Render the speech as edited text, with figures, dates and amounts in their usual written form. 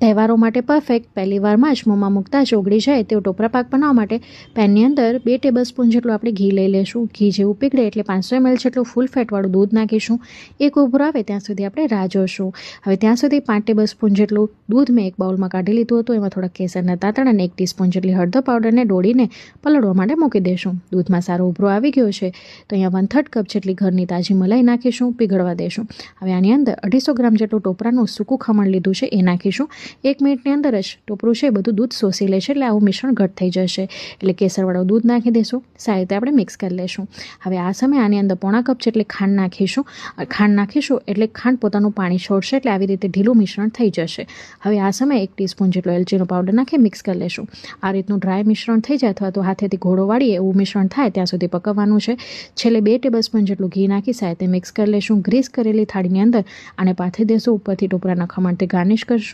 તહેવારો માટે પરફેક્ટ, પહેલી વારમાં જ મોંમાં મૂકતા જ ઓગળી જાય તેવો ટોપરા પાક બનાવવા માટે પેનની અંદર 2 ટેબલસ્પૂન જેટલું આપણે ઘી લઈ લઈશું. ઘી જેવું પીગળે એટલે 500 ml જેટલું ફૂલ ફેટવાળું દૂધ નાખીશું. એક ઉભરો આવે ત્યાં સુધી આપણે રાહ જોઈશું. હવે ત્યાં સુધી 5 ટેબલસ્પૂન જેટલું દૂધ મેં એક બાઉલમાં કાઢી લીધું હતું. એમાં થોડા કેસરના તાંતણ અને 1 ટીસ્પૂન જેટલી હળદર પાવડરને ડોળીને પલળવા માટે મૂકી દઈશું. દૂધમાં સારો ઉભરો આવી ગયો છે તો અહીંયા 1/3 કપ જેટલી ઘરની તાજી મલાઈ નાખીશું, પીગળવા દઈશું. હવે આની અંદર 250 ગ્રામ જેટલું ટોપરાનું સૂકું ખમણ લીધું છે એ નાખીશું. 1 મિનિટની અંદર જ ટોપરું છે બધું દૂધ શોષી લે છે એટલે આવું મિશ્રણ ઘટ થઈ જશે. એટલે કેસરવાળું દૂધ નાખી દઈશું, સારી રીતે આપણે મિક્સ કરી લઈશું. હવે આ સમયે આની અંદર 1/4 કપ જેટલી ખાંડ નાખીશું એટલે ખાંડ પોતાનું પાણી છોડશે એટલે આવી રીતે ઢીલું મિશ્રણ થઈ જશે. હવે આ સમયે 1 ટીસ્પૂન જેટલો એલચીનો પાવડર નાખી મિક્સ કરી લઈશું. આ રીતનું ડ્રાય મિશ્રણ થઈ જાય અથવા તો હાથેથી ઘોડો વાળીએ એવું મિશ્રણ થાય ત્યાં સુધી પકવવાનું છે. છેલ્લે 2 ટેબલસ્પૂન જેટલું ઘી નાખી સારી રીતે મિક્સ કરી લઈશું. ગ્રીસ કરેલી થાળીની અંદર આને પાથરી દઈશું. ઉપરથી ટોપરાના ખમણથી ગાર્નિશ કરીશું.